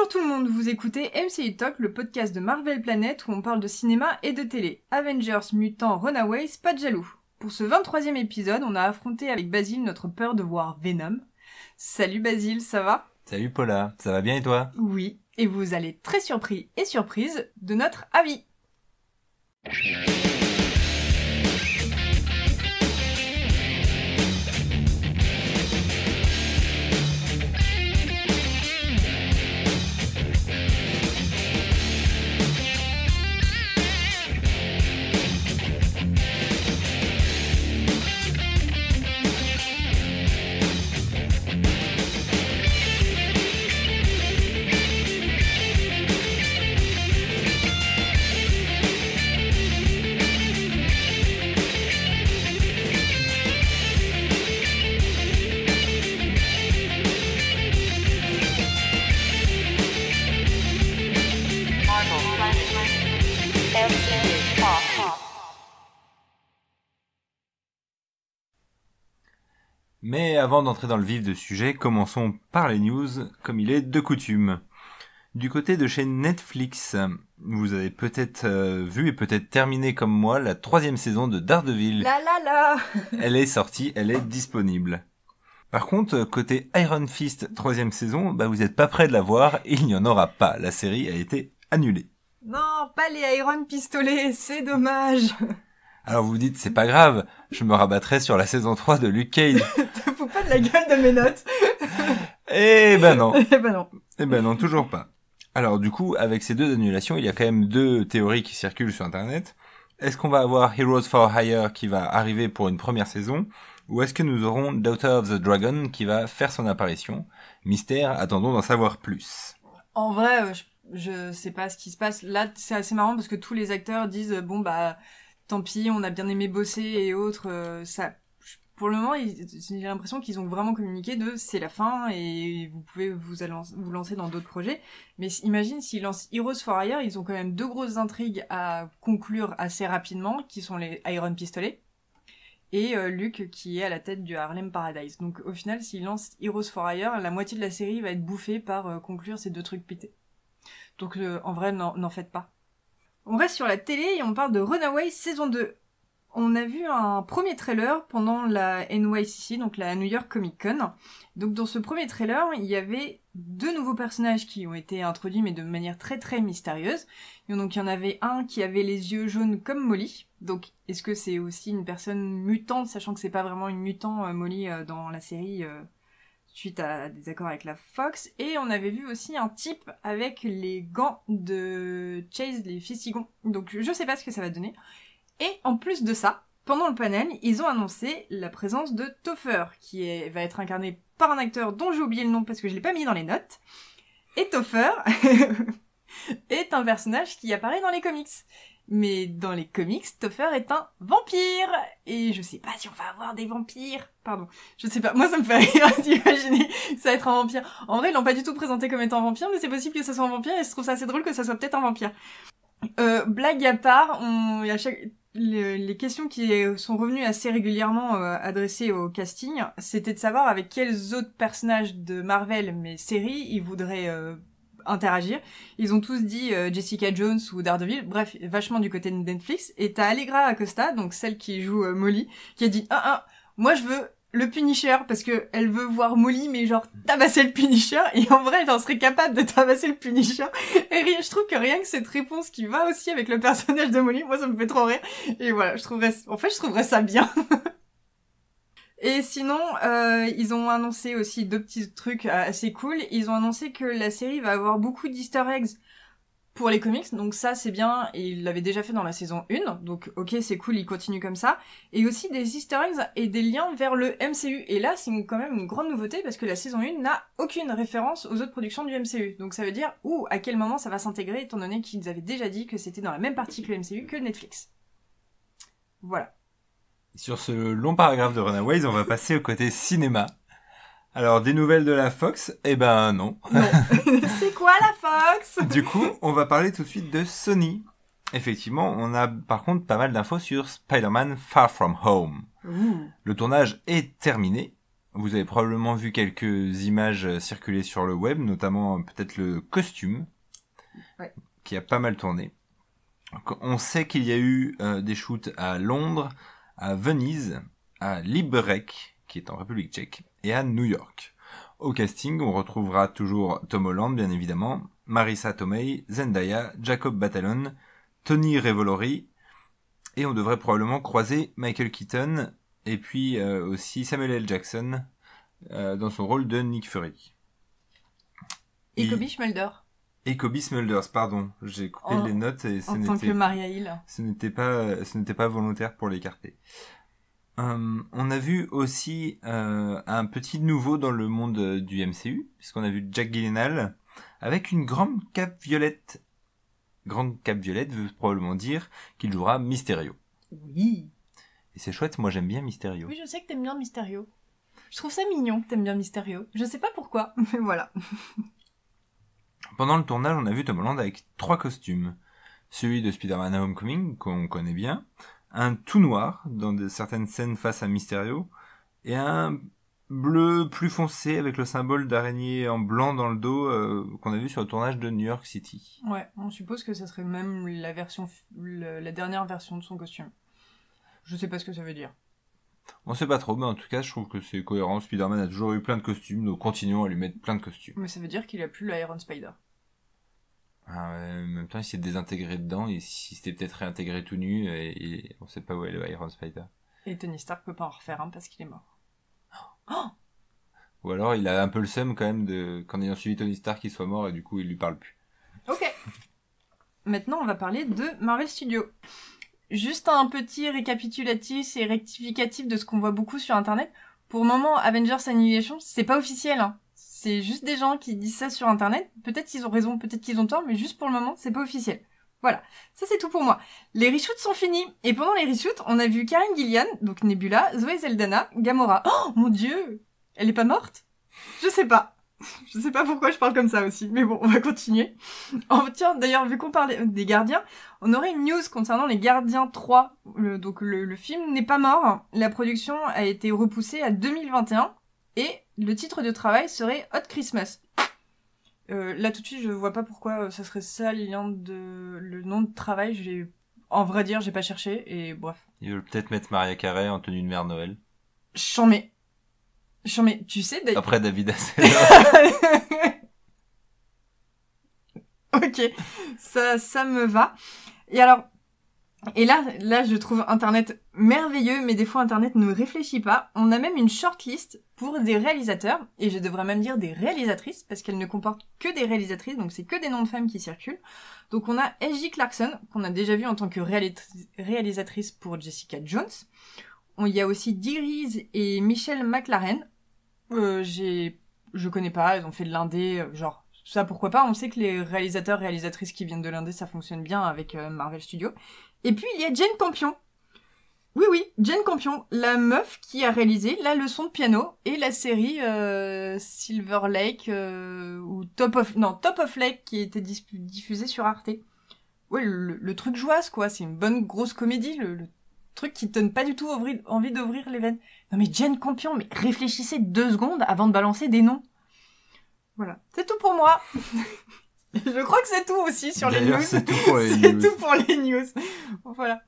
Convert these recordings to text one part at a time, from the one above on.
Bonjour tout le monde, vous écoutez MCU Talk, le podcast de Marvel Planet où on parle de cinéma et de télé. Avengers, Mutants, Runaways, pas de jaloux. Pour ce 23e épisode, on a affronté avec Basile notre peur de voir Venom. Salut Basile, ça va ? Salut Paula, ça va bien et toi ? Oui, et vous allez être très surpris et surprise de notre avis. Mais avant d'entrer dans le vif du sujet, commençons par les news, comme il est de coutume. Du côté de chez Netflix, vous avez peut-être vu et peut-être terminé comme moi la 3e saison de Daredevil. La Elle est sortie, elle est disponible. Par contre, côté Iron Fist 3e saison, vous êtes pas près de la voir, il n'y en aura pas. La série a été annulée. Non, pas les Iron Pistolets, c'est dommage. Alors vous vous dites, c'est pas grave, je me rabattrai sur la saison 3 de Luke Cage. Te fous pas de la gueule de mes notes. Eh ben non. Eh ben non, toujours pas. Alors du coup, avec ces deux annulations, il y a quand même deux théories qui circulent sur Internet. Est-ce qu'on va avoir Heroes for Hire qui va arriver pour une première saison, ou est-ce que nous aurons Daughter of the Dragon qui va faire son apparition ? Mystère, attendons d'en savoir plus. En vrai, je sais pas ce qui se passe. Là, c'est assez marrant parce que tous les acteurs disent tant pis, on a bien aimé bosser et autres. Pour le moment, j'ai l'impression qu'ils ont vraiment communiqué de c'est la fin et vous pouvez vous lancer dans d'autres projets. Mais imagine s'ils lancent Heroes for Hire, ils ont quand même deux grosses intrigues à conclure assez rapidement, qui sont les Iron Pistolets et Luke qui est à la tête du Harlem Paradise. Donc au final, s'ils lancent Heroes for Hire, la moitié de la série va être bouffée par conclure ces deux trucs pétés. Donc en vrai, n'en faites pas. On reste sur la télé et on parle de Runaways saison 2. On a vu un premier trailer pendant la NYCC, donc la New York Comic Con. Donc dans ce premier trailer, il y avait deux nouveaux personnages qui ont été introduits, mais de manière très très mystérieuse. Et donc il y en avait un qui avait les yeux jaunes comme Molly. Donc est-ce que c'est aussi une personne mutante, sachant que c'est pas vraiment une mutant Molly dans la série suite à des accords avec la Fox. Et on avait vu aussi un type avec les gants de Chase, les Fistigons. Donc je sais pas ce que ça va donner. Et en plus de ça, pendant le panel, ils ont annoncé la présence de Topher, qui va être incarné par un acteur dont j'ai oublié le nom parce que je l'ai pas mis dans les notes. Et Topher est un personnage qui apparaît dans les comics. Mais dans les comics, Topher est un vampire. Et je sais pas si on va avoir des vampires. Pardon. Je sais pas. Moi, ça me fait rire d'imaginer ça être un vampire. En vrai, ils l'ont pas du tout présenté comme étant un vampire, mais c'est possible que ça soit un vampire et je trouve ça assez drôle que ça soit peut-être un vampire. Blague à part, il y a les questions qui sont revenues assez régulièrement adressées au casting, c'était de savoir avec quels autres personnages de Marvel, mais séries, ils voudraient interagir. Ils ont tous dit Jessica Jones ou Daredevil, bref, vachement du côté de Netflix. Et t'as Allegra Acosta, donc celle qui joue Molly, qui a dit moi je veux le Punisher, parce que elle veut voir Molly, mais genre tabasser le Punisher, et en vrai elle en serait capable de tabasser le Punisher. Et je trouve que rien que cette réponse qui va aussi avec le personnage de Molly, moi ça me fait trop rire. Et voilà, je trouverais ça bien. Et sinon, ils ont annoncé aussi deux petits trucs assez cool. Ils ont annoncé que la série va avoir beaucoup d'easter eggs pour les comics, donc ça c'est bien, et ils l'avaient déjà fait dans la saison 1, donc ok c'est cool, ils continuent comme ça, et aussi des easter eggs et des liens vers le MCU, et là c'est quand même une grande nouveauté parce que la saison 1 n'a aucune référence aux autres productions du MCU, donc ça veut dire à quel moment ça va s'intégrer, étant donné qu'ils avaient déjà dit que c'était dans la même partie que le MCU que Netflix. Voilà. Sur ce long paragraphe de Runaways, on va passer au côté cinéma. Alors, des nouvelles de la Fox ? Eh ben non. Non. C'est quoi la Fox ? Du coup, on va parler tout de suite de Sony. Effectivement, on a par contre pas mal d'infos sur Spider-Man Far From Home. Ouh. Le tournage est terminé. vous avez probablement vu quelques images circuler sur le web, notamment peut-être le costume, qui a pas mal tourné. On sait qu'il y a eu des shoots à Londres, à Venise, à Liberec, qui est en République tchèque, et à New York. Au casting, on retrouvera toujours Tom Holland, bien évidemment, Marissa Tomei, Zendaya, Jacob Batalon, Tony Revolori, et on devrait probablement croiser Michael Keaton, et puis aussi Samuel L. Jackson, dans son rôle de Nick Fury. Et Cobie Schmulder. Et Cobie Smulders, pardon. J'ai coupé les notes et en tant que Maria Hill. Ce n'était pas volontaire pour l'écarter. On a vu aussi un petit nouveau dans le monde du MCU, puisqu'on a vu Jack Gyllenhaal avec une grande cape violette. Grande cape violette veut probablement dire qu'il jouera Mysterio. Oui. Et c'est chouette, moi j'aime bien Mysterio. Oui, je sais que t'aimes bien Mysterio. Je trouve ça mignon que t'aimes bien Mysterio. Je sais pas pourquoi, mais voilà. Pendant le tournage, on a vu Tom Holland avec 3 costumes. Celui de Spider-Man Homecoming, qu'on connaît bien, un tout noir dans certaines scènes face à Mysterio, et un bleu plus foncé avec le symbole d'araignée en blanc dans le dos qu'on a vu sur le tournage de New York City. Ouais, on suppose que ça serait même la dernière version de son costume. Je sais pas ce que ça veut dire. On sait pas trop, mais en tout cas, je trouve que c'est cohérent. Spider-Man a toujours eu plein de costumes, donc continuons à lui mettre plein de costumes. Mais ça veut dire qu'il a plus l'Iron Spider. Ah ouais, en même temps, il s'est désintégré dedans, et il s'était peut-être réintégré tout nu, et on sait pas où est le Iron Spider. Et Tony Stark peut pas en refaire un parce qu'il est mort. Oh, ou alors, il a un peu le seum quand même qu'en ayant suivi Tony Stark, qu'il soit mort, et du coup, il lui parle plus. Ok. Maintenant, on va parler de Marvel Studios. Juste un petit récapitulatif et rectificatif de ce qu'on voit beaucoup sur Internet. Pour le moment, Avengers Annihilation, c'est pas officiel, hein. C'est juste des gens qui disent ça sur Internet. Peut-être qu'ils ont raison, peut-être qu'ils ont tort, mais juste pour le moment, c'est pas officiel. Voilà. Ça, c'est tout pour moi. Les reshoots sont finis. Et pendant les reshoots, on a vu Karen Gillian, donc Nebula, Zoé Saldana, Gamora. Oh, mon Dieu! Elle est pas morte? Je sais pas. Je sais pas pourquoi je parle comme ça aussi, mais bon, on va continuer. Oh, tiens, d'ailleurs, vu qu'on parlait des Gardiens, on aurait une news concernant les Gardiens 3. Donc le film n'est pas mort. La production a été repoussée à 2021 et le titre de travail serait Hot Christmas. Là tout de suite, je vois pas pourquoi ça serait ça le nom de travail. En vrai dire, j'ai pas cherché et bref. Ils veulent peut-être mettre Mariah Carey en tenue de Mère Noël. J'en mets, tu sais... Après David Hasselhoff. Ok, ça me va. Et alors, là, je trouve Internet merveilleux, mais des fois Internet ne réfléchit pas. On a même une shortlist pour des réalisateurs, et je devrais même dire des réalisatrices, parce qu'elle ne comporte que des réalisatrices, donc c'est que des noms de femmes qui circulent. Donc on a S.J. Clarkson, qu'on a déjà vu en tant que réalisatrice pour Jessica Jones. Il y a aussi Dee Rees et Michelle McLaren. Je connais pas, elles ont fait de l'indé, genre... Ça, pourquoi pas, on sait que les réalisatrices qui viennent de l'indé, ça fonctionne bien avec Marvel Studios. Et puis, il y a Jane Campion. Oui, Jane Campion, la meuf qui a réalisé La leçon de piano et la série Silver Lake, ou Top of Lake, qui était diffusée sur Arte. Ouais, le truc joyeuse, quoi, c'est une bonne grosse comédie, le truc qui te donne pas du tout envie d'ouvrir les veines. Non mais Jane Campion, mais réfléchissez 2 secondes avant de balancer des noms. Voilà, c'est tout pour moi. Je crois que c'est tout aussi sur les news. C'est tout pour les news. C'est tout pour les news. Bon, voilà.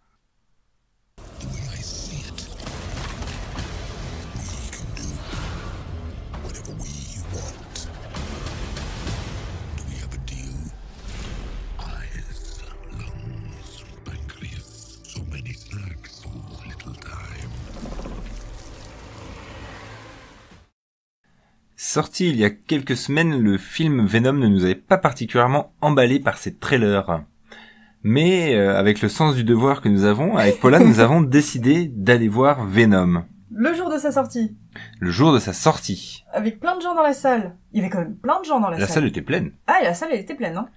Sorti il y a quelques semaines, le film Venom ne nous avait pas particulièrement emballé par ses trailers. Mais avec le sens du devoir que nous avons, avec Paula, nous avons décidé d'aller voir Venom. Le jour de sa sortie. Le jour de sa sortie. Avec plein de gens dans la salle. Il y avait quand même plein de gens dans la salle. La salle était pleine. Ah, la salle elle était pleine, hein.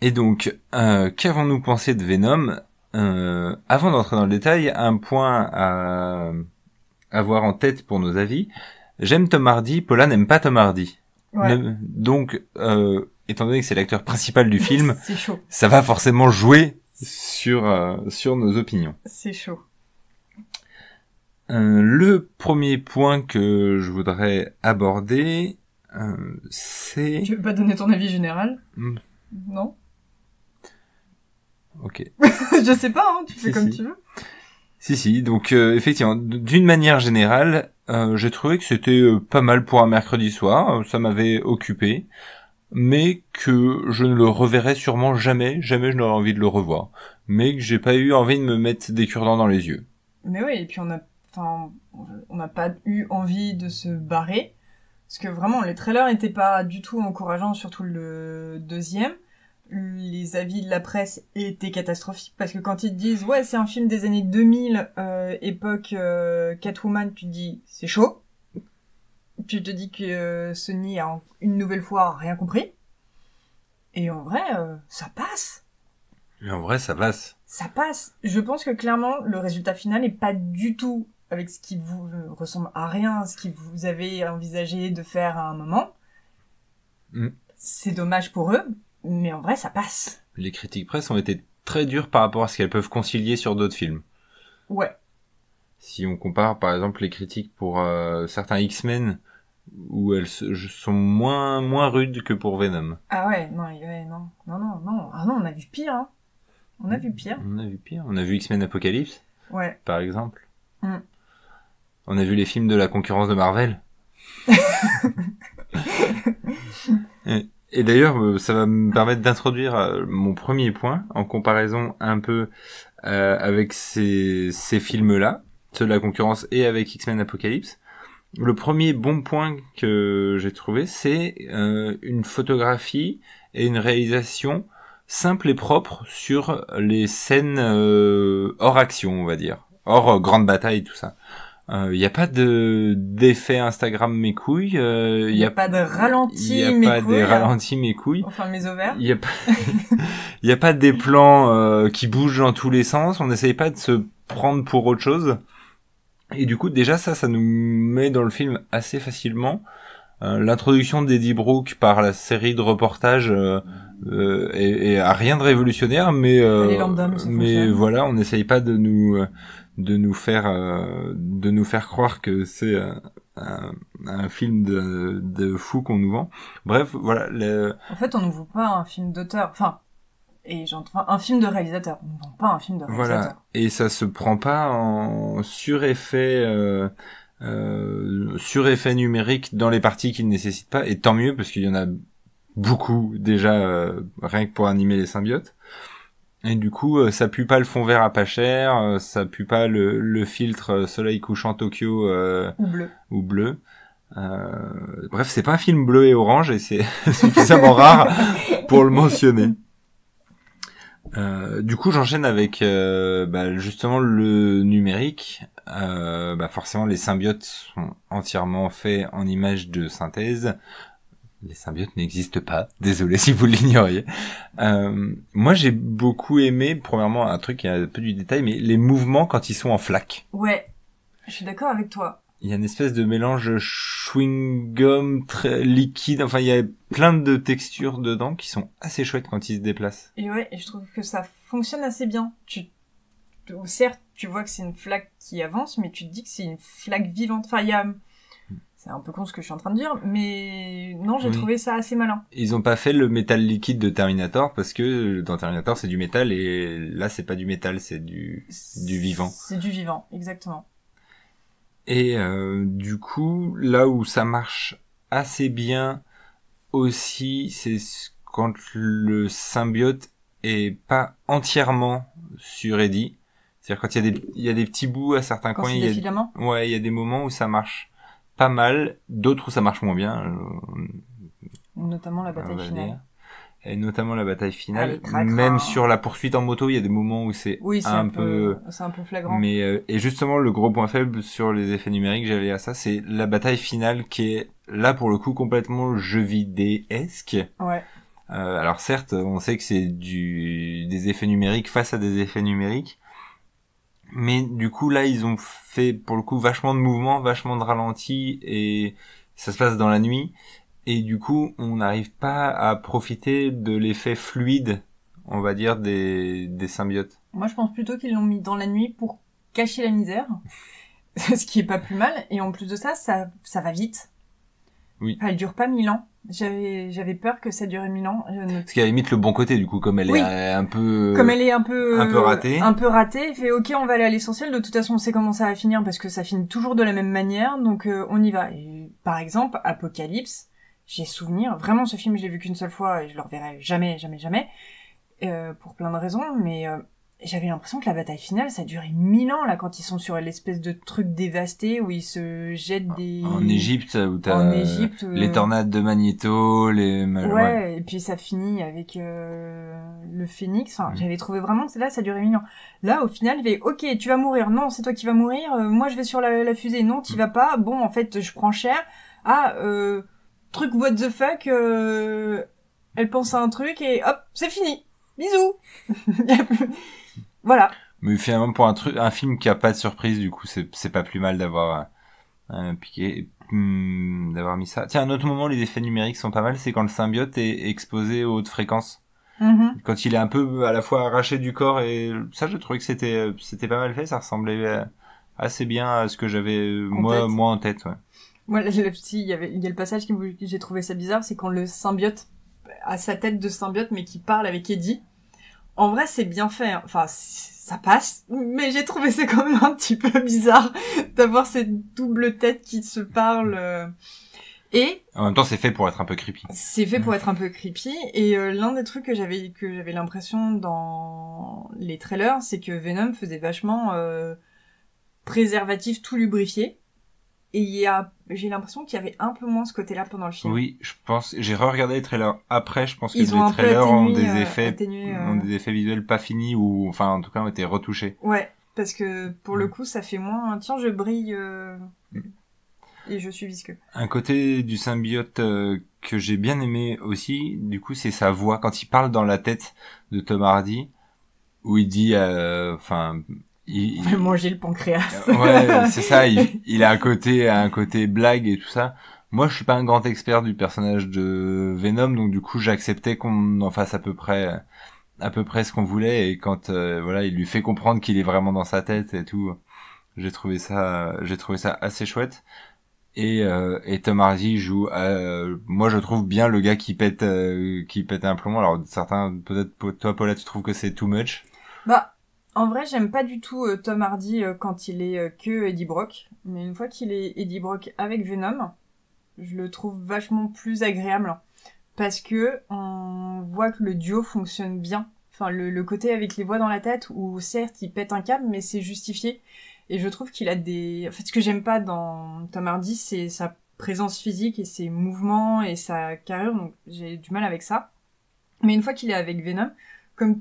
Et donc, qu'avons-nous pensé de Venom ? Avant d'entrer dans le détail, un point à avoir en tête pour nos avis. J'aime Tom Hardy, Paula n'aime pas Tom Hardy. Ouais. Donc, étant donné que c'est l'acteur principal du film, c'est chaud. Ça va forcément jouer sur nos opinions. C'est chaud. Le premier point que je voudrais aborder, c'est... Tu veux pas donner ton avis général? Non? Ok. Je sais pas, hein, tu fais comme tu veux. Si, donc effectivement, d'une manière générale, j'ai trouvé que c'était pas mal pour un mercredi soir, ça m'avait occupé, mais que je ne le reverrai sûrement jamais je n'aurais envie de le revoir, mais que j'ai pas eu envie de me mettre des cure-dents dans les yeux. Mais oui, et puis on n'a pas eu envie de se barrer, parce que vraiment, les trailers n'étaient pas du tout encourageants, surtout le deuxième. Les avis de la presse étaient catastrophiques, parce que quand ils te disent ouais c'est un film des années 2000 époque Catwoman, tu te dis c'est chaud, tu te dis que Sony a une nouvelle fois rien compris, et en vrai ça passe. Et en vrai ça passe. Je pense que clairement le résultat final est pas du tout avec ce qui vous ressemble à rien, ce que vous avez envisagé de faire à un moment. C'est dommage pour eux. Mais en vrai, ça passe. Les critiques presse ont été très dures par rapport à ce qu'elles peuvent concilier sur d'autres films. Ouais. Si on compare par exemple les critiques pour certains X-Men, où elles sont moins rudes que pour Venom. Ah ouais, non. Ah non, on a vu pire, hein. On a vu pire. On a vu X-Men Apocalypse. Ouais. Par exemple. On a vu les films de la concurrence de Marvel. Et d'ailleurs, ça va me permettre d'introduire mon premier point, en comparaison un peu avec ces films-là, ceux de la concurrence et avec X-Men Apocalypse. Le premier bon point que j'ai trouvé, c'est une photographie et une réalisation simple et propre sur les scènes hors action, on va dire, hors grande bataille, tout ça. Il n'y a pas d'effet Instagram mes couilles. Il n'y a pas de ralenti mes couilles. Il n'y a pas des ralentis mes couilles. Enfin mes ovaires. Il y a pas des plans qui bougent dans tous les sens. On n'essaye pas de se prendre pour autre chose. Et du coup, déjà ça nous met dans le film assez facilement. L'introduction d'Eddie Brooke par la série de reportages est à rien de révolutionnaire, mais voilà, on n'essaye pas de nous faire croire que c'est un film de fou qu'on nous vend. Bref, voilà. En fait, on nous vend pas un film d'auteur. Enfin, un film de réalisateur. On ne vend pas un film de réalisateur. Voilà. Et ça se prend pas en sureffet numérique dans les parties qu'il ne nécessite pas. Et tant mieux, parce qu'il y en a beaucoup déjà, rien que pour animer les symbiotes. Et du coup, ça pue pas le fond vert à pas cher, ça pue pas le filtre soleil couchant Tokyo ou bleu. Bref, c'est pas un film bleu et orange et c'est suffisamment rare pour le mentionner. Du coup, j'enchaîne avec justement le numérique. Forcément, les symbiotes sont entièrement faits en images de synthèse. Les symbiotes n'existent pas. Désolé si vous l'ignoriez. Moi, j'ai beaucoup aimé, premièrement, un truc qui a un peu du détail, mais les mouvements quand ils sont en flaque. Ouais, je suis d'accord avec toi. Il y a une espèce de mélange chewing-gum très liquide. Enfin, il y a plein de textures dedans qui sont assez chouettes quand ils se déplacent. Et ouais, et je trouve que ça fonctionne assez bien. Certes, tu vois que c'est une flaque qui avance, mais tu te dis que c'est une flaque vivante. Enfin, c'est un peu con ce que je suis en train de dire, mais non, j'ai trouvé ça assez malin. Ils ont pas fait le métal liquide de Terminator, parce que dans Terminator, c'est du métal, et là, c'est pas du métal, c'est du vivant. C'est du vivant, exactement. Et du coup, là où ça marche assez bien aussi, c'est quand le symbiote est pas entièrement sur Eddie. C'est-à-dire quand il y a des petits bouts à certains coins. Il y a des moments où ça marche pas mal, d'autres où ça marche moins bien. Notamment la bataille finale. Et notamment la bataille finale. Même sur la poursuite en moto, il y a des moments où c'est un peu flagrant. Mais et justement, le gros point faible sur les effets numériques, j'allais à ça, c'est la bataille finale qui est là pour le coup complètement jeu vidéesque. Ouais. Alors certes, on sait que c'est des effets numériques face à des effets numériques. Mais du coup, là, ils ont fait, pour le coup, vachement de mouvements, vachement de ralentis, et ça se passe dans la nuit. Et du coup, on n'arrive pas à profiter de l'effet fluide, on va dire, des symbiotes. Moi, je pense plutôt qu'ils l'ont mis dans la nuit pour cacher la misère. ce qui est pas plus mal. Et en plus de ça, ça va vite. Oui. Enfin, elle dure pas 1000 ans. J'avais peur que ça durait 1000 ans. Ce qui a limite le bon côté, du coup, comme elle est un peu... Comme elle est un peu ratée. Un peu ratée, fait ok, on va aller à l'essentiel. De toute façon, on sait comment ça va finir parce que ça finit toujours de la même manière. Donc, on y va. Et, par exemple, Apocalypse, j'ai souvenir. Vraiment, ce film, je l'ai vu qu'une seule fois et je le reverrai jamais, jamais, jamais. Pour plein de raisons. Mais j'avais l'impression que la bataille finale, ça a duré 1000 ans, là, quand ils sont sur l'espèce de truc dévasté où ils se jettent des... En Égypte, où t'as les tornades de Magnéto, Ouais, et puis ça finit avec le phénix. Enfin, j'avais trouvé vraiment que là, ça durait 1000 ans. Là, au final, il fait, ok, tu vas mourir. Non, c'est toi qui vas mourir. Moi, je vais sur la fusée. Non, t'y vas pas. Bon, en fait, je prends cher. Ah, truc what the fuck. Elle pense à un truc et hop, c'est fini. Bisous. Voilà. Mais finalement, pour un film qui a pas de surprise, du coup, c'est pas plus mal d'avoir d'avoir mis ça. Tiens, un autre moment, les effets numériques sont pas mal, c'est quand le symbiote est exposé aux hautes fréquences. Quand il est un peu à la fois arraché du corps, et ça, je trouvais que c'était pas mal fait, ça ressemblait assez bien à ce que j'avais moi en tête. Ouais. Moi, il y a le passage j'ai trouvé ça bizarre, c'est quand le symbiote a sa tête de symbiote mais qui parle avec Eddie. En vrai, c'est bien fait. Hein. Enfin, ça passe, mais j'ai trouvé ça quand même un petit peu bizarre d'avoir cette double tête qui se parle. Et en même temps, c'est fait pour être un peu creepy. C'est fait pour être un peu creepy. Et l'un des trucs que j'avais l'impression dans les trailers, c'est que Venom faisait vachement préservatif tout lubrifié. Et j'ai l'impression qu'il y avait un peu moins ce côté-là pendant le film. Oui, je pense, j'ai re-regardé les trailers après, je pense que les trailers ont des effets visuels pas finis ou, enfin, en tout cas, ont été retouchés. Ouais, parce que pour le coup, ça fait moins, tiens, je brille, et je suis visqueux. Un côté du symbiote que j'ai bien aimé aussi, du coup, c'est sa voix quand il parle dans la tête de Tom Hardy, où il dit, il va manger le pancréas. Ouais, c'est ça. Il a un côté blague et tout ça. Moi, je suis pas un grand expert du personnage de Venom, donc du coup, j'acceptais qu'on en fasse à peu près ce qu'on voulait. Et quand il lui fait comprendre qu'il est vraiment dans sa tête et tout, j'ai trouvé ça assez chouette. Et Tom Hardy joue, moi, je trouve bien le gars qui pète un plomb. Alors certains, peut-être toi, Paula, tu trouves que c'est too much. Bah. En vrai, j'aime pas du tout Tom Hardy quand il est que Eddie Brock. Mais une fois qu'il est Eddie Brock avec Venom, je le trouve vachement plus agréable. Parce que on voit que le duo fonctionne bien. Enfin, le côté avec les voix dans la tête, où certes, il pète un câble, mais c'est justifié. Et je trouve qu'il a En fait, ce que j'aime pas dans Tom Hardy, c'est sa présence physique et ses mouvements et sa carrure. Donc, j'ai du mal avec ça. Mais une fois qu'il est avec Venom, comme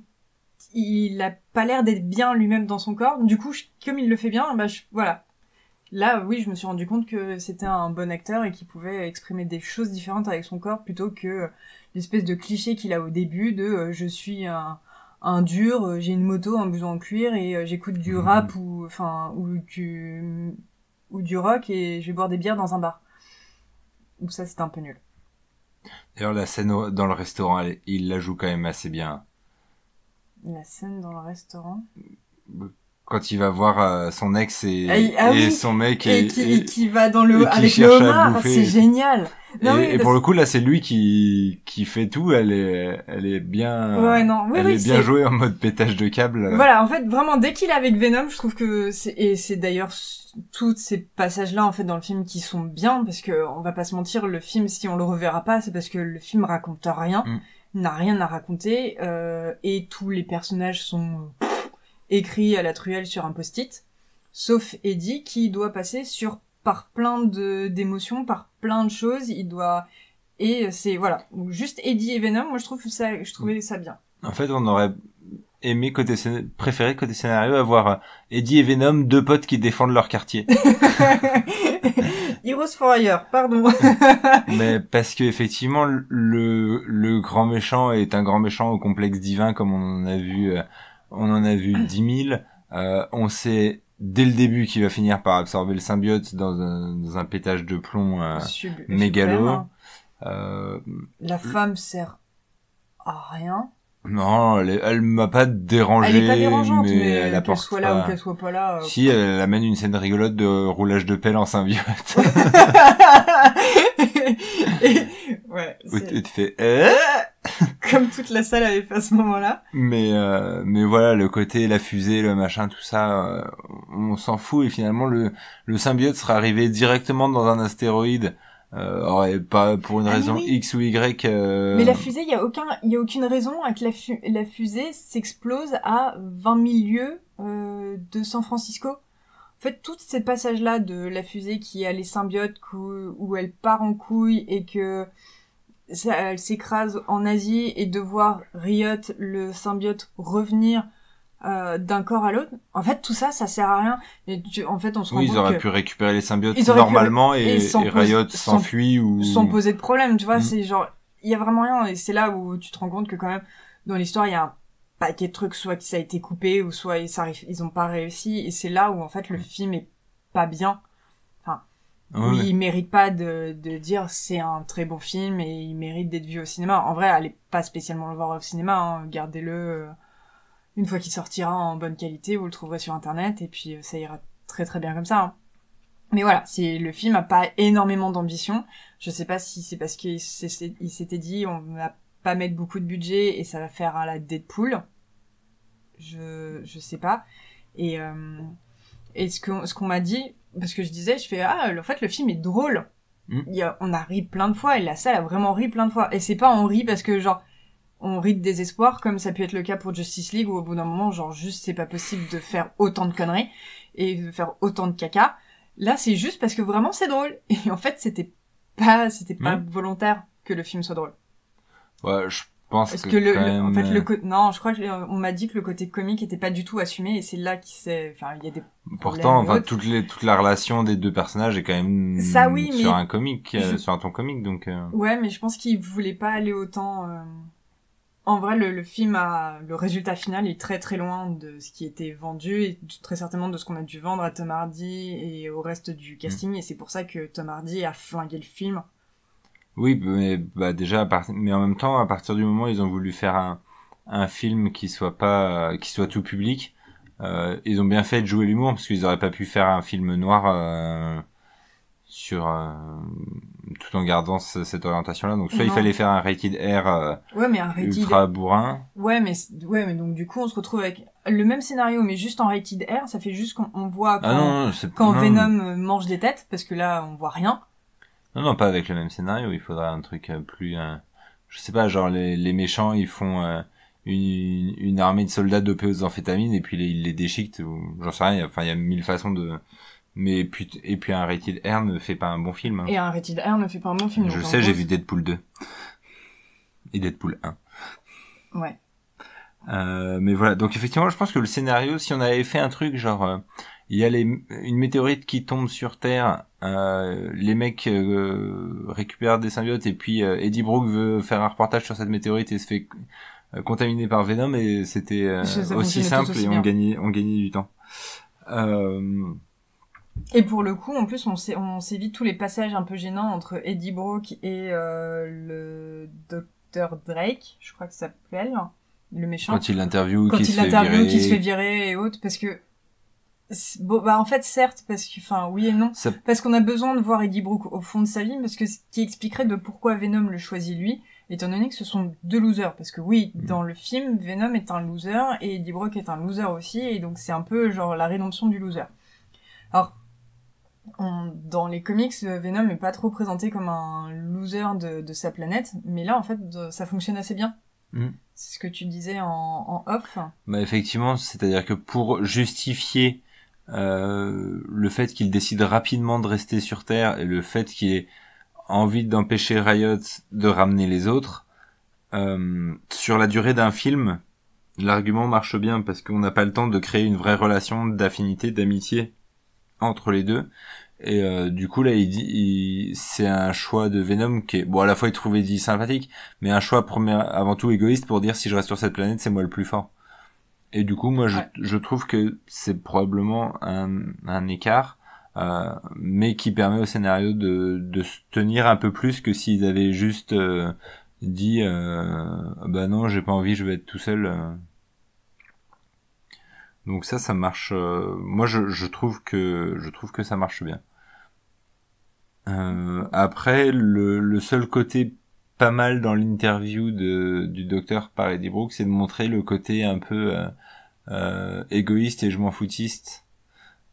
il a pas l'air d'être bien lui-même dans son corps. Du coup, comme il le fait bien, voilà. Là, oui, je me suis rendu compte que c'était un bon acteur et qu'il pouvait exprimer des choses différentes avec son corps plutôt que l'espèce de cliché qu'il a au début de je suis un dur, j'ai une moto, un blouson en cuir et j'écoute du rap ou du rock et je vais boire des bières dans un bar. Donc ça, c'était un peu nul. D'ailleurs, la scène dans le restaurant, il la joue quand même assez bien. La scène dans le restaurant. Quand il va voir son ex et son mec et qui va dans le avec le homard, c'est génial. Non, et pour le coup là, c'est lui qui fait tout. Elle est bien. Ouais, non. Oui, elle est bien jouée en mode pétage de câble. Voilà, en fait, vraiment dès qu'il est avec Venom, je trouve que c'est d'ailleurs tous ces passages-là en fait dans le film qui sont bien parce que on va pas se mentir, le film si on le reverra pas, c'est parce que le film raconte rien. N'a rien à raconter et tous les personnages sont écrits à la truelle sur un post-it, sauf Eddie qui doit passer par plein d'émotions, par plein de choses, et c'est voilà, donc juste Eddie et Venom, moi je trouvais ça bien. En fait, on aurait aimé préféré côté scénario avoir Eddie et Venom, deux potes qui défendent leur quartier. Heroes for Hire, pardon. Mais parce que effectivement le grand méchant est un grand méchant au complexe divin comme on en a vu 10 000. On sait dès le début qu'il va finir par absorber le symbiote dans un pétage de plomb mégalo. La femme sert à rien. Non, elle m'a pas dérangé. Elle est pas dérangeante, mais elle qu'elle apporte soit là pas... ou qu'elle soit pas là. Si, elle amène une scène rigolote de roulage de pelle en symbiote. Ouais. Où tu fais Comme toute la salle avait fait à ce moment-là. mais voilà, le côté, la fusée, le machin, tout ça, on s'en fout, et finalement, le symbiote sera arrivé directement dans un astéroïde, aurait pas pour une raison oui. X ou Y, Mais la fusée, il y a aucune raison à que la fusée s'explose à 20 000 lieues, de San Francisco. En fait, tout ces passages-là de la fusée qui a les symbiotes où elle part en couille et que elle s'écrase en Asie, et de voir Riot, le symbiote, revenir d'un corps à l'autre. En fait, tout ça, ça sert à rien. Et en fait, on se rend compte ils auraient que pu récupérer les symbiotes ils auraient normalement et Riot s'enfuit ou... sans poser de problème, tu vois. Mm. C'est genre, il y a vraiment rien. Et c'est là où tu te rends compte que quand même, dans l'histoire, il y a un paquet de trucs, soit que ça a été coupé, ou soit ils ont pas réussi. Et c'est là où, en fait, le film est pas bien. Oui, il mérite pas de dire c'est un très bon film et il mérite d'être vu au cinéma. En vrai, allez pas spécialement le voir au cinéma, hein. Gardez-le une fois qu'il sortira en bonne qualité, vous le trouverez sur internet et puis ça ira très très bien comme ça. Hein. Mais voilà, le film a pas énormément d'ambition. Je sais pas si c'est parce qu'il s'était dit on va pas mettre beaucoup de budget et ça va faire à la Deadpool. Je sais pas. Et ce qu'on m'a dit, parce que je disais, en fait le film est drôle. On a ri plein de fois et la salle a vraiment ri plein de fois. Et c'est pas on rit parce que genre on rit de désespoir comme ça peut être le cas pour Justice League, où au bout d'un moment genre juste c'est pas possible de faire autant de conneries et de faire autant de caca. Là c'est juste parce que vraiment c'est drôle. Et en fait c'était pas volontaire que le film soit drôle. Ouais, je pense parce que en fait non, je crois que on m'a dit que le côté comique était pas du tout assumé, et c'est là il y a des pourtant toute la relation des deux personnages est quand même ça, oui, sur un comique, sur un ton comique, donc ouais, mais je pense qu'ils voulaient pas aller autant en vrai le film le résultat final est très très loin de ce qui était vendu et très certainement de ce qu'on a dû vendre à Tom Hardy et au reste du casting, et c'est pour ça que Tom Hardy a flingué le film. Oui, mais déjà, mais en même temps, à partir du moment où ils ont voulu faire un film qui soit tout public, ils ont bien fait de jouer l'humour, parce qu'ils auraient pas pu faire un film noir tout en gardant cette orientation-là. Donc soit il fallait faire un rated R mais un rated ultra bourrin. Ouais, mais donc du coup on se retrouve avec le même scénario, mais juste en rated R. Ça fait juste qu'on voit quand Venom mange des têtes, parce que là on voit rien. Non, pas avec le même scénario. Il faudra un truc plus... je sais pas, genre les méchants, ils font une armée de soldats dopés aux amphétamines et puis ils les déchiquetent. J'en sais rien. Enfin, il y a 1000 façons de... Mais puis un rated R ne fait pas un bon film. Hein. Et un rated R ne fait pas un bon film. Je sais, j'ai vu Deadpool 2. Et Deadpool 1. Ouais. Mais voilà. Donc effectivement, je pense que le scénario, si on avait fait un truc genre... il y a une météorite qui tombe sur Terre, les mecs récupèrent des symbiotes, et puis Eddie Brock veut faire un reportage sur cette météorite et se fait contaminer par Venom, et c'était aussi simple et on gagnait du temps. Et pour le coup, en plus, on s'évite tous les passages un peu gênants entre Eddie Brock et le Dr. Drake, je crois que ça s'appelle, le méchant. Quand il l'interviewe, qui se fait virer et autres, parce que bon, en fait, certes, parce que, oui et non. Parce qu'on a besoin de voir Eddie Brock au fond de sa vie, parce que ce qui expliquerait de pourquoi Venom le choisit lui, étant donné que ce sont deux losers. Parce que oui, dans le film, Venom est un loser, et Eddie Brock est un loser aussi, et donc c'est un peu genre la rédemption du loser. Alors, dans les comics, Venom est pas trop présenté comme un loser de sa planète, mais là, en fait, ça fonctionne assez bien. C'est ce que tu disais en off. Bah effectivement, c'est-à-dire que pour justifier le fait qu'il décide rapidement de rester sur Terre et le fait qu'il ait envie d'empêcher Riot de ramener les autres, sur la durée d'un film, l'argument marche bien parce qu'on n'a pas le temps de créer une vraie relation d'affinité, d'amitié entre les deux. Et du coup là c'est un choix de Venom qui est bon, à la fois il trouvait Eddie sympathique, mais un choix avant tout égoïste pour dire si je reste sur cette planète c'est moi le plus fort. Et du coup moi je trouve que c'est probablement un écart mais qui permet au scénario de se tenir un peu plus que s'ils avaient juste dit bah non, j'ai pas envie, je vais être tout seul. Donc ça marche. Moi, je trouve que ça marche bien. Après, le seul côté pas mal dans l'interview du docteur par Eddie Brooks, c'est de montrer le côté un peu égoïste et je m'en foutiste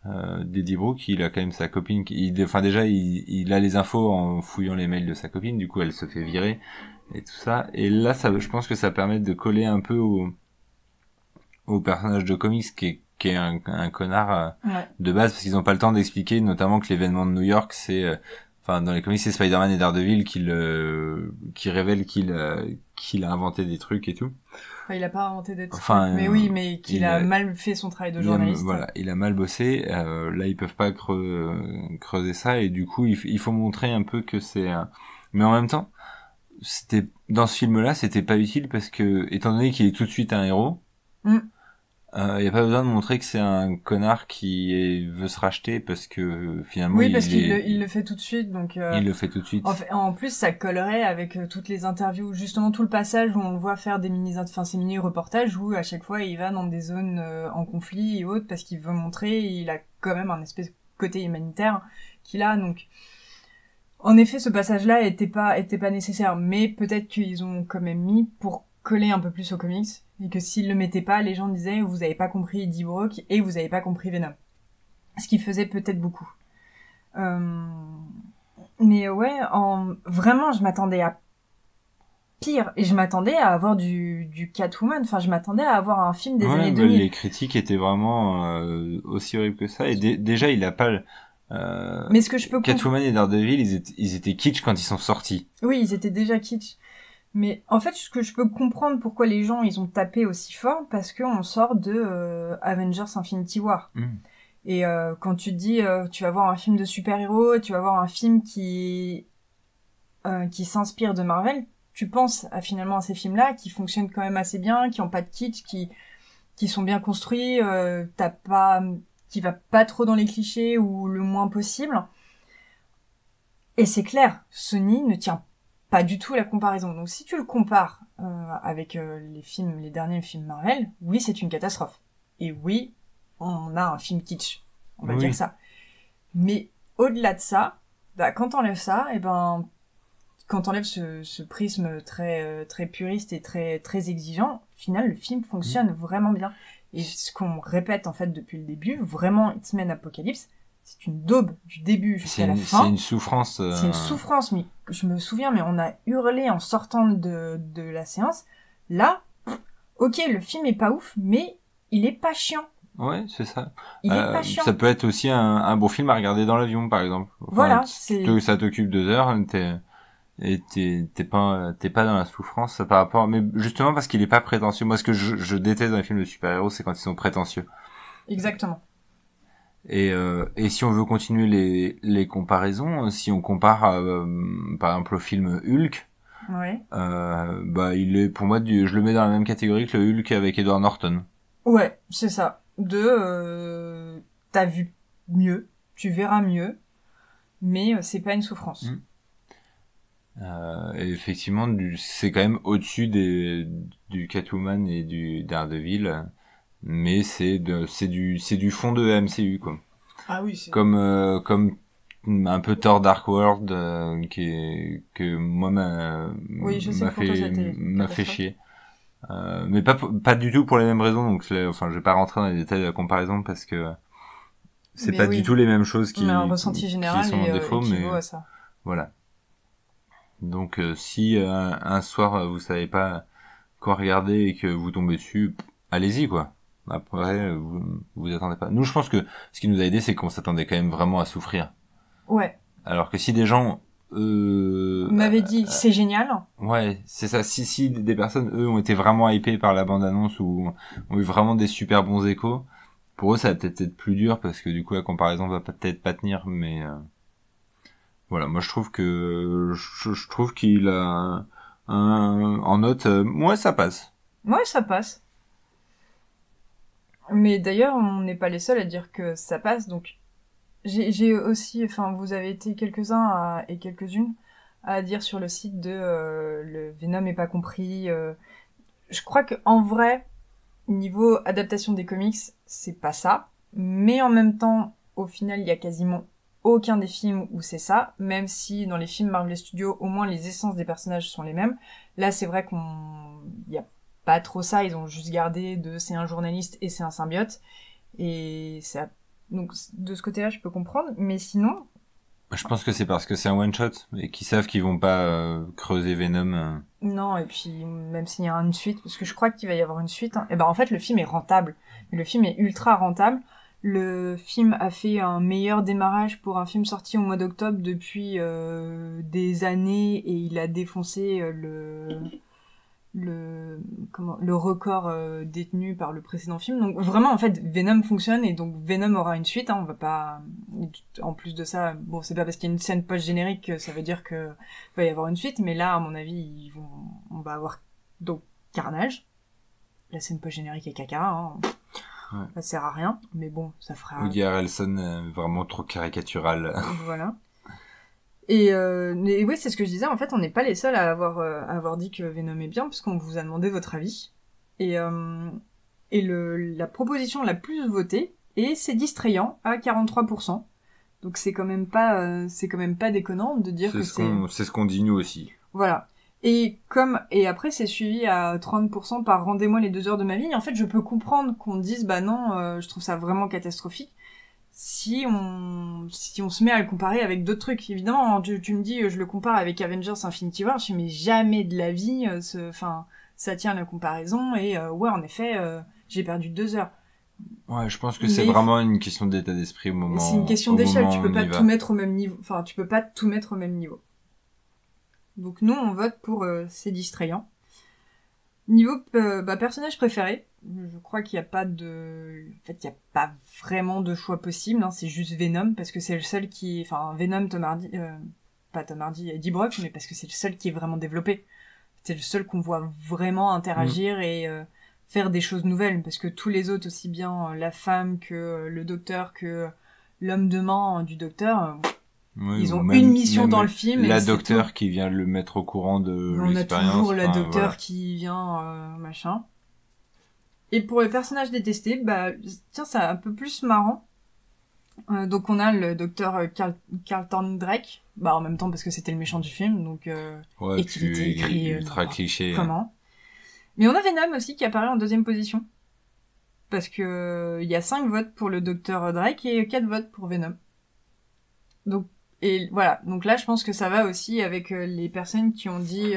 d'Eddie Brooks. Il a quand même sa copine. Enfin déjà, il a les infos en fouillant les mails de sa copine. Du coup, elle se fait virer et tout ça. Et là, je pense que ça permet de coller un peu au personnage de comics qui est un connard de base, parce qu'ils ont pas le temps d'expliquer, notamment que l'événement de New York, c'est enfin dans les comics c'est Spider-Man et Daredevil qui révèlent qu'il a inventé des trucs et tout. Enfin, il a pas inventé des trucs, enfin, mais oui, mais qu'il a mal fait son travail de journaliste. Voilà, il a mal bossé. Là, ils peuvent pas creuser ça, et du coup, il faut montrer un peu que c'est. Mais en même temps, c'était dans ce film-là, c'était pas utile parce que, étant donné qu'il est tout de suite un héros, y a pas besoin de montrer que c'est un connard veut se racheter parce que finalement. Oui, parce qu'il le fait tout de suite, donc. Il le fait tout de suite. En plus, ça collerait avec toutes les interviews, justement tout le passage où on le voit faire ces mini reportages où à chaque fois il va dans des zones en conflit et autres parce qu'il veut montrer, il a quand même un espèce de côté humanitaire qu'il a, donc. En effet, ce passage-là était pas nécessaire, mais peut-être qu'ils ont quand même mis pour coller un peu plus aux comics, et que s'ils le mettaient pas, les gens disaient vous avez pas compris Eddie Brock et vous avez pas compris Venom. Ce qui faisait peut-être beaucoup. Mais ouais, vraiment, je m'attendais à pire, et je m'attendais à avoir du Catwoman, enfin je m'attendais à avoir un film des années 2000. Les critiques étaient vraiment aussi horribles que ça, et déjà il a pas mais ce que je peux Catwoman et Daredevil, ils étaient kitsch quand ils sont sortis. Oui, ils étaient déjà kitsch. Mais en fait, ce que je peux comprendre pourquoi les gens ils ont tapé aussi fort, parce qu'on sort de Avengers Infinity War. Et quand tu te dis tu vas voir un film de super-héros, tu vas voir un film qui s'inspire de Marvel, tu penses finalement à ces films-là qui fonctionnent quand même assez bien, qui ont pas de kitsch, qui sont bien construits, qui va pas trop dans les clichés ou le moins possible. Et c'est clair, Sony ne tient pas du tout la comparaison. Donc si tu le compares avec les derniers films Marvel, oui, c'est une catastrophe. Et oui, on a un film kitsch, on va dire ça. Mais au-delà de ça, bah, quand t'enlèves ça, et ben, quand t'enlèves ce prisme très très puriste et très très exigeant, au final, le film fonctionne vraiment bien. Et ce qu'on répète en fait depuis le début, vraiment X-Men Apocalypse, c'est une daube du début jusqu'à la fin. C'est une souffrance. C'est une souffrance, mais je me souviens, mais on a hurlé en sortant de la séance. Là, ok, le film est pas ouf, mais il est pas chiant. Ouais, c'est ça. Il est pas chiant. Ça peut être aussi un bon film à regarder dans l'avion, par exemple. Enfin, voilà, ça t'occupe 2 heures, t'es pas dans la souffrance par rapport, mais justement parce qu'il est pas prétentieux. Moi, ce que je déteste dans les films de super-héros, c'est quand ils sont prétentieux. Exactement. Et si on veut continuer les comparaisons, si on compare par exemple au film Hulk, ouais. Bah il est pour moi je le mets dans la même catégorie que le Hulk avec Edward Norton. Ouais, c'est ça. T'as vu mieux, tu verras mieux, mais c'est pas une souffrance. Et effectivement, c'est quand même au-dessus du Catwoman et du Daredevil, mais c'est du fond de MCU quoi. Ah oui, c'est comme un peu Thor Dark World que moi m'a fait chier. Mais pas du tout pour les mêmes raisons, donc enfin je vais pas rentrer dans les détails de la comparaison parce que c'est pas du tout les mêmes choses qui sont en défaut, mais à ça. Voilà. Donc si un soir vous savez pas quoi regarder et que vous tombez dessus, allez-y quoi. Après vous attendez pas. Nous je pense que ce qui nous a aidé c'est qu'on s'attendait quand même vraiment à souffrir. Ouais. Alors que si des gens m'avait dit c'est génial. Ouais, c'est ça. Si des personnes eux ont été vraiment hypées par la bande annonce ou ont eu vraiment des super bons échos, pour eux ça va peut-être être plus dur parce que du coup la comparaison va peut-être pas tenir, mais voilà, moi je trouve qu'il a en note ouais ça passe. Ouais, ça passe. Mais d'ailleurs, on n'est pas les seuls à dire que ça passe, donc j'ai aussi, enfin, vous avez été quelques-uns et quelques-unes à dire sur le site de le Venom est pas compris. Je crois que en vrai, niveau adaptation des comics, c'est pas ça. Mais en même temps, au final, il y a quasiment aucun des films où c'est ça, même si dans les films Marvel Studios, au moins les essences des personnages sont les mêmes. Là, c'est vrai il y a pas trop ça, ils ont juste gardé c'est un journaliste et c'est un symbiote. Et ça, donc, de ce côté-là, je peux comprendre, mais sinon... Je pense que c'est parce que c'est un one-shot, et qu'ils savent qu'ils vont pas creuser Venom. Non, et puis, même s'il y a une suite, parce que je crois qu'il va y avoir une suite, hein, et ben, en fait, le film est rentable. Le film est ultra rentable. Le film a fait un meilleur démarrage pour un film sorti au mois d'octobre depuis des années, et il a défoncé le record détenu par le précédent film. Donc vraiment, en fait, Venom fonctionne, et donc Venom aura une suite, hein, on va pas... En plus de ça, bon, c'est pas parce qu'il y a une scène post-générique que ça veut dire que va y avoir une suite, mais là, à mon avis, on va avoir donc Carnage. La scène post-générique est caca, hein. Ouais. Ça sert à rien, mais bon, ça fera... Woody Harrelson, vraiment trop caricatural. Voilà. Et oui, c'est ce que je disais, en fait, on n'est pas les seuls à avoir dit que Venom est bien, puisqu'on vous a demandé votre avis. Et la proposition la plus votée, et c'est distrayant, à 43%. Donc c'est quand même pas déconnant de dire C'est ce qu'on dit nous aussi. Voilà. Et après c'est suivi à 30% par Rendez-moi les 2 heures de ma vie. En fait, je peux comprendre qu'on dise bah non, je trouve ça vraiment catastrophique. Si on se met à le comparer avec d'autres trucs, évidemment, tu me dis je le compare avec Avengers Infinity War, je dis mais jamais de la vie, ça tient la comparaison, et ouais, en effet, j'ai perdu 2 heures. Ouais, je pense que c'est vraiment une question d'état d'esprit au moment. C'est une question d'échelle, tu peux pas tout mettre au même niveau, tu peux pas tout mettre au même niveau. Donc nous, on vote pour c'est distrayant. Niveau personnage préféré, je crois qu'il y a pas de... En fait, il y a pas vraiment de choix possible, hein, c'est juste Venom, parce que c'est le seul qui... Enfin, Venom, Tom Hardy... pas Tom Hardy, Eddie Brock, mais parce que c'est le seul qui est vraiment développé. C'est le seul qu'on voit vraiment interagir et faire des choses nouvelles, parce que tous les autres, aussi bien la femme que le docteur, que l'homme de main du docteur... Oui, ils ont une mission dans le film. La docteure qui vient le mettre au courant de l'expérience. On a toujours la docteure qui vient, machin. Et pour les personnages détestés, tiens, c'est un peu plus marrant. Donc on a le docteur Carlton Drake. En même temps parce que c'était le méchant du film, donc ouais, et qu'il était écrit ultra cliché. Comment. Mais on a Venom aussi qui apparaît en 2e position. Parce que il y a 5 votes pour le docteur Drake et 4 votes pour Venom. Donc et voilà, donc là je pense que ça va aussi avec les personnes qui ont dit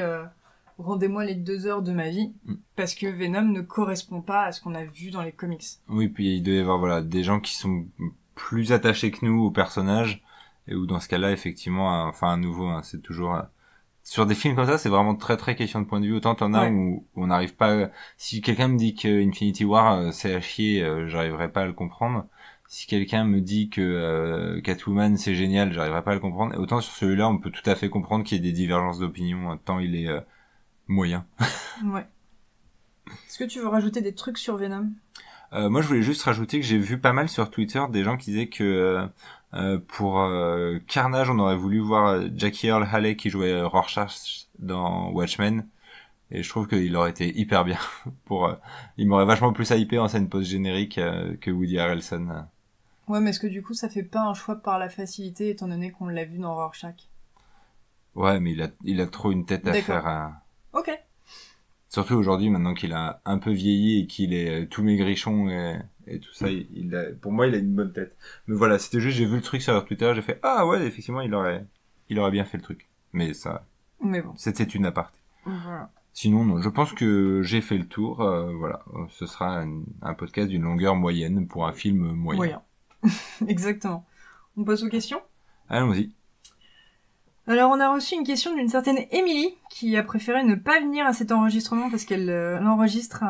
rendez-moi les 2 heures de ma vie, parce que Venom ne correspond pas à ce qu'on a vu dans les comics. Oui, puis il doit y avoir des gens qui sont plus attachés que nous au personnage, et où dans ce cas-là effectivement, à nouveau, c'est toujours sur des films comme ça, c'est vraiment très très question de point de vue. Autant t'en as où on n'arrive pas. Si quelqu'un me dit que Infinity War c'est à chier, j'arriverai pas à le comprendre. Si quelqu'un me dit que Catwoman c'est génial, j'arriverai pas à le comprendre. Et autant sur celui-là, on peut tout à fait comprendre qu'il y ait des divergences d'opinion, tant il est moyen. Ouais. Est-ce que tu veux rajouter des trucs sur Venom ? Moi, je voulais juste rajouter que j'ai vu pas mal sur Twitter des gens qui disaient que pour Carnage, on aurait voulu voir Jackie Earle Haley qui jouait Rorschach dans Watchmen. Et je trouve qu'il aurait été hyper bien. Il m'aurait vachement plus hypé en scène post-générique que Woody Harrelson. Ouais, mais est-ce que du coup, ça fait pas un choix par la facilité, étant donné qu'on l'a vu dans Rorschach ? Ouais, mais il a trop une tête à faire. Ok. Surtout aujourd'hui, maintenant qu'il a un peu vieilli et qu'il est tout maigrichon et tout ça, pour moi, il a une bonne tête. Mais voilà, c'était juste, j'ai vu le truc sur Twitter, j'ai fait, ah ouais, effectivement, il aurait bien fait le truc. Mais bon. C'était une aparté. Voilà. Sinon, non, je pense que j'ai fait le tour. Voilà, ce sera un podcast d'une longueur moyenne pour un film moyen. Exactement. On passe aux questions ? Allons-y. Alors, on a reçu une question d'une certaine Émilie qui a préféré ne pas venir à cet enregistrement parce qu'elle enregistre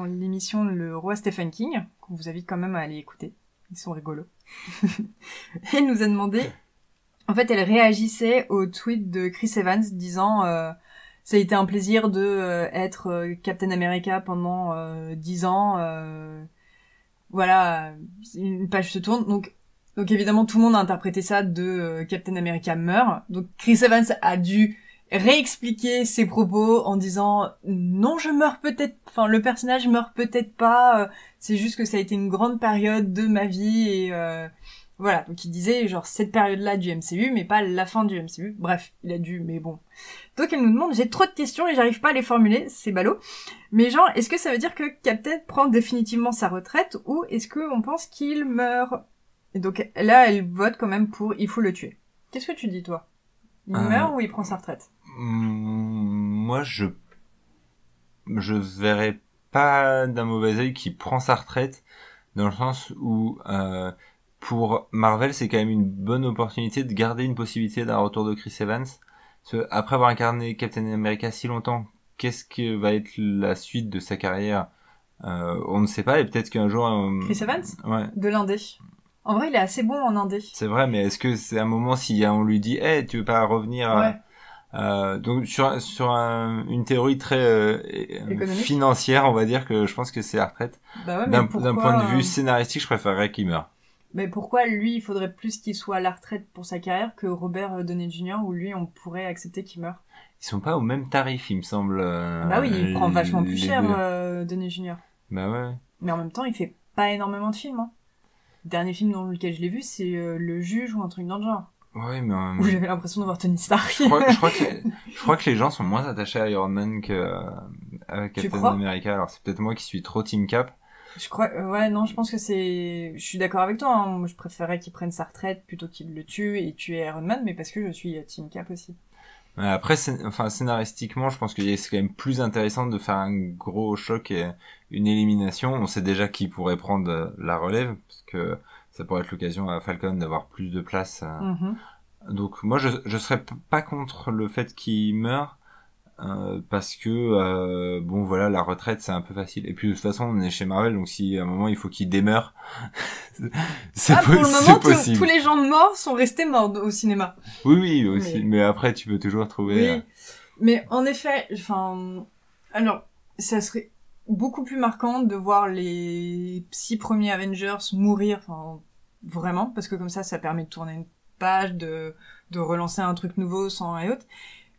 l'émission Le Roi Stephen King, qu'on vous invite quand même à aller écouter. Ils sont rigolos. Elle nous a demandé... En fait, elle réagissait au tweet de Chris Evans disant ça a été un plaisir de être Captain America pendant 10 ans. Voilà, une page se tourne. Donc évidemment, tout le monde a interprété ça de Captain America meurt. Donc Chris Evans a dû réexpliquer ses propos en disant non, je meurs peut-être, enfin le personnage meurt peut-être pas, c'est juste que ça a été une grande période de ma vie et voilà. Donc il disait genre cette période-là du MCU, mais pas la fin du MCU. Bref, il a dû, mais bon. Donc elle nous demande, j'ai trop de questions et j'arrive pas à les formuler, c'est ballot. Mais genre, est-ce que ça veut dire que Captain prend définitivement sa retraite ou est-ce qu'on pense qu'il meurt? Et donc là, elle vote quand même pour il faut le tuer. Qu'est-ce que tu dis toi? Il meurt ou il prend sa retraite? Moi, je verrais pas d'un mauvais œil qu'il prend sa retraite, dans le sens où pour Marvel, c'est quand même une bonne opportunité de garder une possibilité d'un retour de Chris Evans. Parce que après avoir incarné Captain America si longtemps, qu'est-ce que va être la suite de sa carrière? On ne sait pas, et peut-être qu'un jour... Chris Evans? Ouais. De l'indé. En vrai, il est assez bon en indé. C'est vrai, mais est-ce que c'est un moment si on lui dit hey, tu veux pas revenir Ouais. Donc sur une théorie très financière, on va dire que je pense que c'est la retraite. Bah ouais, d'un point de vue scénaristique, je préférerais qu'il meure. Mais pourquoi lui, il faudrait plus qu'il soit à la retraite pour sa carrière que Robert Downey Jr. où lui, on pourrait accepter qu'il meure? Ils sont pas au même tarif, il me semble. Bah oui, il prend vachement plus cher, Downey Jr. Bah ouais. Mais en même temps, il fait pas énormément de films. Hein. Le dernier film dans lequel je l'ai vu, c'est Le Juge ou un truc dans le genre. Ouais, mais où j'avais l'impression de voir Tony Stark. je crois que les gens sont moins attachés à Iron Man que à Captain America. Alors c'est peut-être moi qui suis trop Team Cap. Je crois, ouais, non, je pense que je suis d'accord avec toi, hein. Moi, je préférais qu'il prenne sa retraite plutôt qu'il le tue et tuer Iron Man, mais parce que je suis Team Cap aussi. Après, scénaristiquement, je pense que c'est quand même plus intéressant de faire un gros choc et une élimination. On sait déjà qui pourrait prendre la relève, parce que ça pourrait être l'occasion à Falcon d'avoir plus de place. Donc moi, je serais pas contre le fait qu'il meure, parce que bon voilà, la retraite c'est un peu facile. Et puis de toute façon, on est chez Marvel, donc si à un moment il faut qu'il demeure, c'est pour le moment, possible. Tous les gens morts sont restés morts au cinéma. Oui, aussi. Mais après, tu peux toujours trouver. Oui, mais en effet, enfin, alors ça serait beaucoup plus marquant de voir les 6 premiers Avengers mourir, enfin vraiment, parce que comme ça permet de tourner une page, de relancer un truc nouveau sans et autres.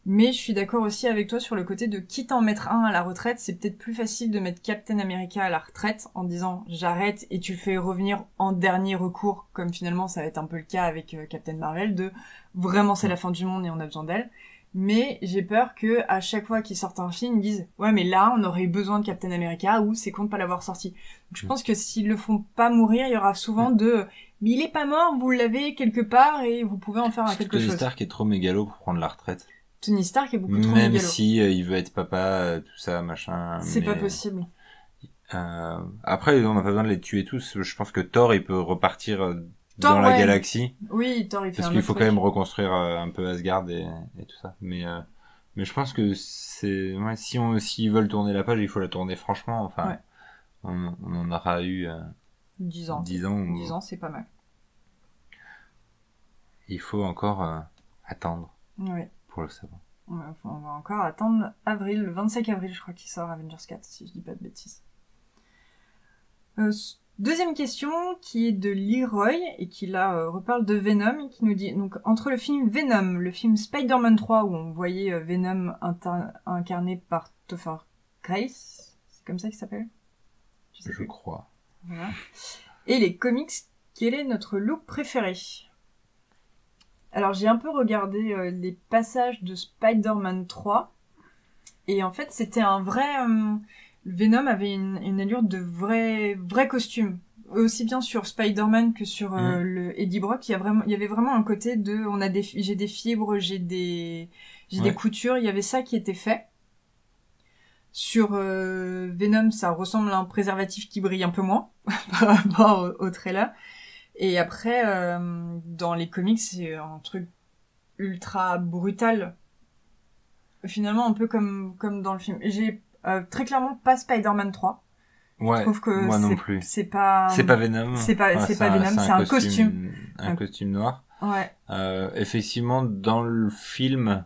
Mais je suis d'accord aussi avec toi sur le côté de quitte à en mettre un à la retraite, c'est peut-être plus facile de mettre Captain America à la retraite en disant j'arrête et tu le fais revenir en dernier recours, comme finalement ça va être un peu le cas avec Captain Marvel, de vraiment c'est la fin du monde et on a besoin d'elle. Mais j'ai peur que à chaque fois qu'ils sortent un film, ils disent ouais mais là on aurait eu besoin de Captain America ou c'est con de pas l'avoir sorti. Donc je pense que s'ils le font pas mourir, il y aura souvent mais il est pas mort, vous l'avez quelque part et vous pouvez en faire quelque chose. Tony Stark est trop mégalo pour prendre la retraite. Tony Stark est beaucoup trop mégalo. Même si il veut être papa, tout ça, machin. C'est pas possible. Après, on n'a pas besoin de les tuer tous. Je pense que Thor, il peut repartir dans la galaxie. Oui, Thor, il fait parce qu'il faut quand même reconstruire un peu Asgard et tout ça. Mais je pense que c'est s'ils veulent tourner la page, il faut la tourner franchement. Enfin, on en aura eu 10 ans. 10 ans. 10 ans, c'est pas mal. Il faut encore attendre. Oui. Pour le savoir. On va encore attendre le 25 avril, je crois qu'il sort Avengers 4, si je dis pas de bêtises. Deuxième question, qui est de Leroy, et qui là reparle de Venom, et qui nous dit, donc entre le film Venom, le film Spider-Man 3, où on voyait Venom incarné par Topher Grace, c'est comme ça qu'il s'appelle? Je crois. Voilà. Et les comics, quel est notre look préféré? Alors j'ai un peu regardé les passages de Spider-Man 3 et en fait c'était un vrai... Venom avait une allure de vrai costume. Aussi bien sur Spider-Man que sur le Eddie Brock, il y avait vraiment un côté de... j'ai des fibres, j'ai des coutures, il y avait ça qui était fait. Sur Venom, ça ressemble à un préservatif qui brille un peu moins par rapport au trailer. Et après, dans les comics, c'est un truc ultra brutal. Finalement, un peu comme dans le film. J'ai très clairement pas Spider-Man 3. Ouais, je trouve que moi non plus. C'est pas Venom. C'est pas Venom, c'est un costume. Un costume noir. Ouais. Effectivement, dans le film,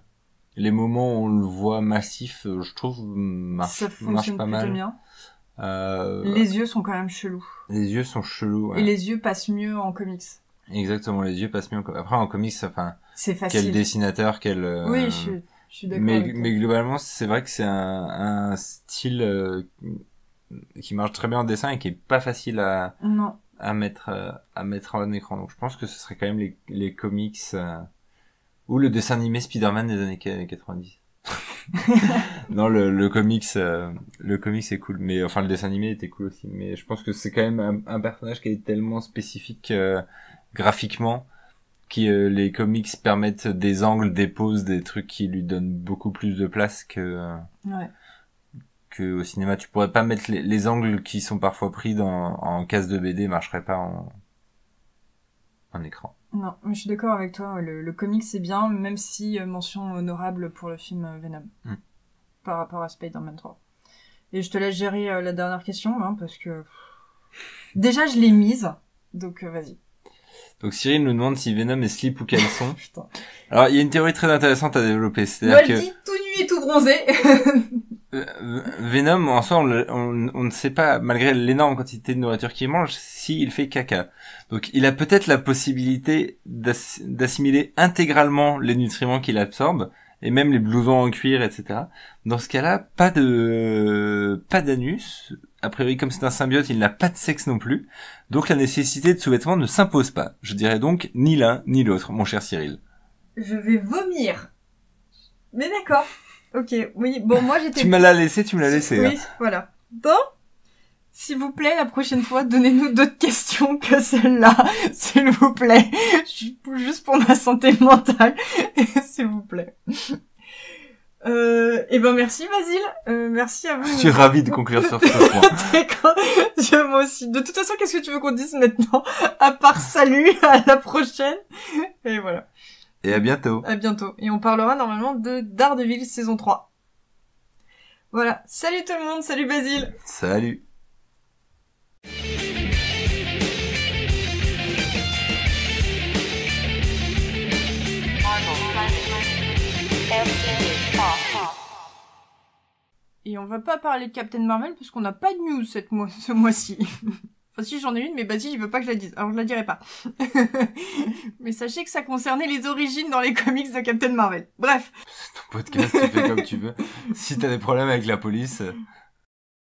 les moments où on le voit massif, je trouve, marche pas mal. Bien. Les yeux sont quand même chelous. Les yeux sont chelous, ouais. Et les yeux passent mieux en comics. Exactement, les yeux passent mieux. Après, en comics, enfin... C'est facile. Quel dessinateur, quel... Oui, je Je suis d'accord avec toi. Mais globalement, c'est vrai que c'est un style qui marche très bien en dessin et qui est pas facile Non. à mettre en écran. Donc je pense que ce serait quand même les comics ou le dessin animé Spider-Man des années 90. Non, le comics est cool, mais enfin le dessin animé était cool aussi. Mais je pense que c'est quand même un personnage qui est tellement spécifique graphiquement que les comics permettent des angles, des poses, des trucs qui lui donnent beaucoup plus de place Ouais. que au cinéma. Tu pourrais pas mettre les angles qui sont parfois pris en case de BD marcheraient pas en écran. Non, mais je suis d'accord avec toi. Le comic c'est bien, même si mention honorable pour le film Venom par rapport à Spider-Man 3. Et je te laisse gérer la dernière question, hein, parce que déjà je l'ai mise, donc vas-y. Donc Cyril nous demande si Venom est slip ou caleçon. Putain. Alors il y a une théorie très intéressante à développer, Moi c'est-à-dire elle dit tout nu et tout bronzé. Venom, en soi, on ne sait pas, malgré l'énorme quantité de nourriture qu'il mange, s'il fait caca. Donc, il a peut-être la possibilité d'assimiler intégralement les nutriments qu'il absorbe, et même les blousons en cuir, etc. Dans ce cas-là, pas d'anus. A priori, comme c'est un symbiote, il n'a pas de sexe non plus. Donc, la nécessité de sous-vêtements ne s'impose pas. Je dirais donc ni l'un ni l'autre, mon cher Cyril. Je vais vomir. Mais d'accord. Ok, oui, bon, moi j'étais... Tu me l'as laissé. Oui, Hein. voilà. Donc, s'il vous plaît, la prochaine fois, donnez-nous d'autres questions que celle-là, s'il vous plaît. Juste pour ma santé mentale, s'il vous plaît. Eh ben merci Basile, merci à vous. Je suis ravi de conclure sur ce point. D'accord, moi aussi. De toute façon, qu'est-ce que tu veux qu'on dise maintenant? À part salut, à la prochaine. Et voilà. Et à bientôt. À bientôt. Et on parlera normalement de Daredevil saison 3. Voilà. Salut tout le monde, salut Basile. Salut. Et on va pas parler de Captain Marvel parce qu'on n'a pas de news ce mois-ci. Enfin si j'en ai une, mais Basile il veut pas que je la dise, alors je la dirai pas. Mais sachez que ça concernait les origines dans les comics de Captain Marvel. Bref. C'est ton podcast, tu fais comme tu veux. Si t'as des problèmes avec la police...